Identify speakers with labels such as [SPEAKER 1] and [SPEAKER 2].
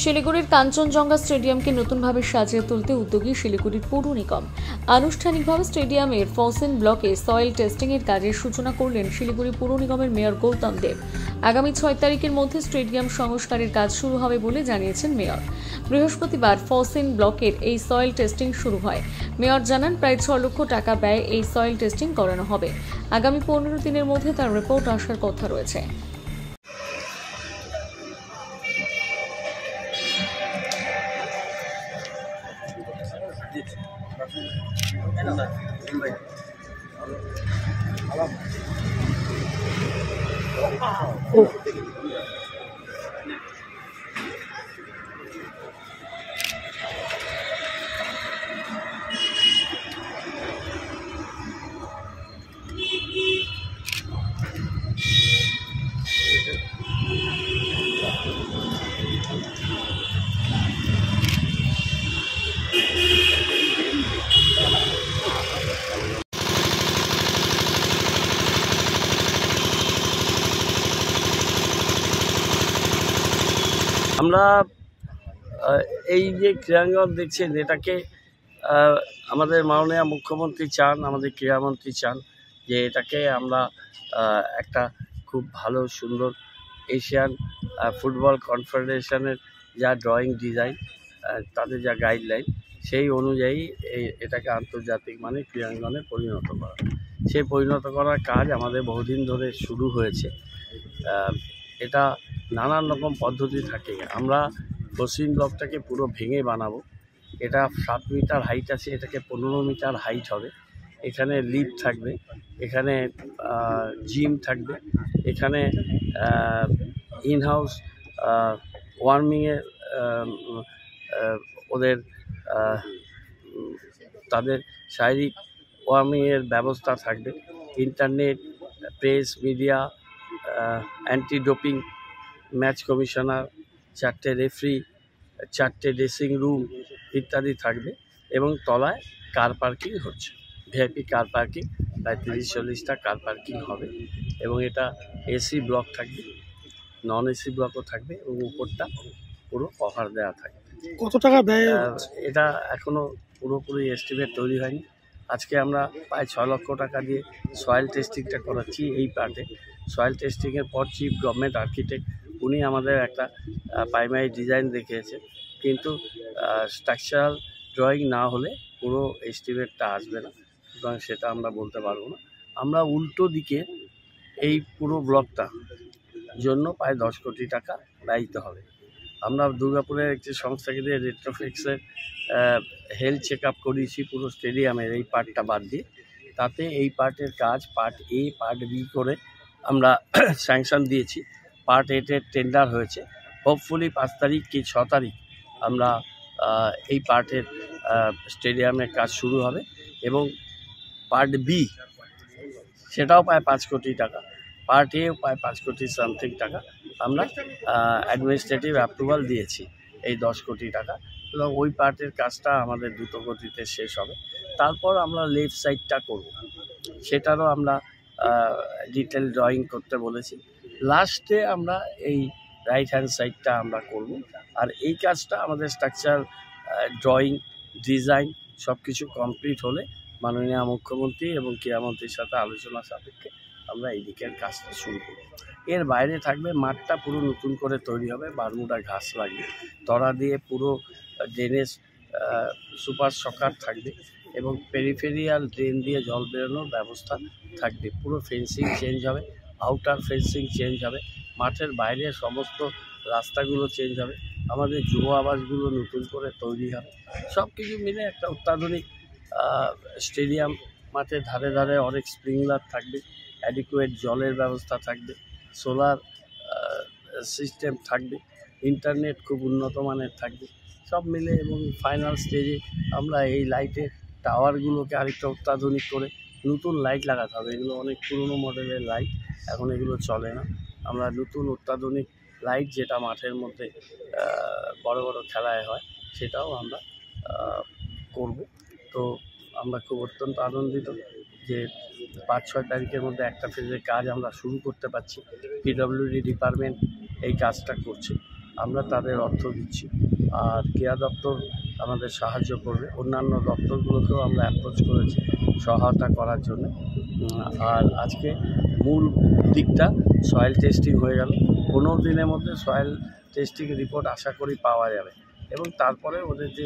[SPEAKER 1] শিলিগুড়ির কাঞ্চনজঙ্ঘা স্টেডিয়ামকে নতুনভাবে সাজিয়ে তুলতে উদ্যোগী শিলিগুড়ির পৌর নিগম। আনুষ্ঠানিকভাবে স্টেডিয়ামের ফসিন ব্লকে সয়েল টেস্টিং এর কাজের সূচনা করলেন শিলিগুড়ি পৌর নিগমের মেয়র গৌতম দেব। আগামী 6 তারিখের মধ্যে স্টেডিয়াম সংস্কারের কাজ শুরু হবে বলে জানিয়েছেন মেয়র। বৃহস্পতিবার ফসিন ব্লকের এই সয়েল টেস্টিং শুরু হয়। মেয়র জানান, প্রায় 6 লক্ষ টাকা ব্যয়ে এই সয়েল টেস্টিং করানো হবে। আগামী 15 দিনের মধ্যে তার রিপোর্ট আসার কথা রয়েছে।
[SPEAKER 2] আমরা এই যে ক্রীড়াঙ্গন দেখছেন, এটাকে আমাদের মাননীয় মুখ্যমন্ত্রী চান, আমাদের ক্রীড়ামন্ত্রী চান যে এটাকে আমরা একটা খুব ভালো সুন্দর এশিয়ান ফুটবল কনফেডারেশনের যা ড্রয়িং ডিজাইন, তাদের যা গাইডলাইন, সেই অনুযায়ী এটাকে আন্তর্জাতিক মানে ক্রীড়াঙ্গনে পরিণত করা। সেই পরিণত করার কাজ আমাদের বহুদিন ধরে শুরু হয়েছে। এটা নানান রকম পদ্ধতি থাকে। আমরা ফসিন ব্লকটাকে পুরো ভেঙে বানাবো। এটা 7 মিটার হাইট আছে, এটাকে 15 মিটার হাইট হবে। এখানে লিফট থাকবে, এখানে জিম থাকবে, এখানে ইনহাউস ওয়ার্মিংয়ের ওদের তাদের শারীরিক ওয়ার্মিংয়ের ব্যবস্থা থাকবে। Internet, press, media, anti doping match commissioner, 4টে রেফারি, 4টে ড্রেসিং রুম ইত্যাদি থাকবে। এবং তলায় কার পার্কিং হচ্ছে, ভিআইপি কার পার্কিং, প্রায় 30-40টা কার পার্কিং হবে। এবং এটা এসি ব্লক থাকবে, নন এসি ব্লকও থাকবে এবং উপরটা পুরো কভার দেওয়া থাকবে।
[SPEAKER 3] কত টাকা ব্যয়?
[SPEAKER 2] এটা এখনও পুরোপুরি এস্টিমেট তৈরি হয়নি। আজকে আমরা প্রায় 6 লক্ষ টাকা দিয়ে সয়েল টেস্টিংটা করাচ্ছি। এই পার্টে সয়েল টেস্টিংয়ের পর চিফ গভর্নমেন্ট আর্কিটেক্ট উনি আমাদের একটা প্রাইমারি ডিজাইন দেখিয়েছে, কিন্তু স্ট্রাকচারাল ড্রয়িং না হলে পুরো এস্টিমেটটা আসবে না, সুতরাং সেটা আমরা বলতে পারবো না। আমরা উল্টো দিকে এই পুরো ব্লকটা জন্য প্রায় 10 কোটি টাকা ব্যয়িত হবে। আমরা দুর্গাপুরের একটি সংস্থাকে দিয়ে রেট্রোফিক্সের হেলথ চেক আপ করিয়েছি পুরো স্টেডিয়ামের এই পার্টটা বাদ দিয়ে। তাতে এই পার্টের কাজ পার্ট এ, পার্ট বি করে আমরা স্যাংশন দিয়েছি। পার্ট এর টেন্ডার হয়েছে। হোপফুলি 5 তারিখ কি 6 তারিখ আমরা এই পার্টের স্টেডিয়ামের কাজ শুরু হবে। এবং পার্ট বি সেটাও প্রায় 5 কোটি টাকা, পার্ট এও প্রায় 5 কোটি সামথিং টাকা আমরা অ্যাডমিনিস্ট্রেটিভ অ্যাপ্রুভাল দিয়েছি এই 10 কোটি টাকা। এবং ওই পার্টের কাজটা আমাদের দ্রুত গতিতে শেষ হবে। তারপর আমরা লেফট সাইডটা করব, সেটারও আমরা ডিটেল ড্রয়িং করতে বলেছি। লাস্টে আমরা এই রাইট হ্যান্ড সাইডটা আমরা করব। আর এই কাজটা আমাদের স্ট্রাকচার ড্রয়িং ডিজাইন সব কিছু কমপ্লিট হলে মাননীয় মুখ্যমন্ত্রী এবং ক্রীড়ামন্ত্রীর সাথে আলোচনা সাপেক্ষে আমরা এই দিকের কাজটা শুরু করব। এর বাইরে থাকবে মাঠটা পুরো নতুন করে তৈরি হবে, বারমুডা ঘাস লাগবে, তরা দিয়ে পুরো ড্রেনেজ সুপার সকার থাকবে এবং পেরিফেরিয়াল ড্রেন দিয়ে জল বেরোনোর ব্যবস্থা থাকবে। পুরো ফেন্সিং চেঞ্জ হবে, আউটার ফেন্সিং চেঞ্জ হবে, মাঠের বাইরে সমস্ত রাস্তাগুলো চেঞ্জ হবে, আমাদের যুব আবাসগুলো নতুন করে তৈরি হবে। সব কিছু মিলে একটা অত্যাধুনিক স্টেডিয়াম। মাঠের ধারে ধারে অনেক স্প্রিংলার থাকবে, অ্যাডিকুয়েট জলের ব্যবস্থা থাকবে, সোলার সিস্টেম থাকবে, ইন্টারনেট খুব উন্নত মানের থাকবে, সব মিলে। এবং ফাইনাল স্টেজে আমরা এই লাইটের টাওয়ারগুলোকে আরেকটা অত্যাধুনিক করে নতুন লাইট লাগাতে হবে। এগুলো অনেক পুরনো মডেলের লাইট, এখন এগুলো চলে না। আমরা নতুন অত্যাধুনিক লাইট, যেটা মাঠের মধ্যে বড় বড় খেলায় হয়, সেটাও আমরা করব। তো আমরা খুব অত্যন্ত আনন্দিত যে 5-6 তারিখের মধ্যে একটা ফেজের কাজ আমরা শুরু করতে পারছি। পিডব্লিউডি ডিপার্টমেন্ট এই কাজটা করছে। আমরা তাদের অর্থ দিচ্ছি। আর ক্রিয়া দপ্তর আমাদের সাহায্য করবে, অন্যান্য দপ্তরগুলোকেও আমরা অ্যাপ্রোচ করেছি সহায়তা করার জন্য। আর আজকে মূল দিকটা সয়েল টেস্টিং হয়ে গেল। 15 দিনের মধ্যে সয়েল টেস্টিং রিপোর্ট আশা করি পাওয়া যাবে এবং তারপরে ওদের যে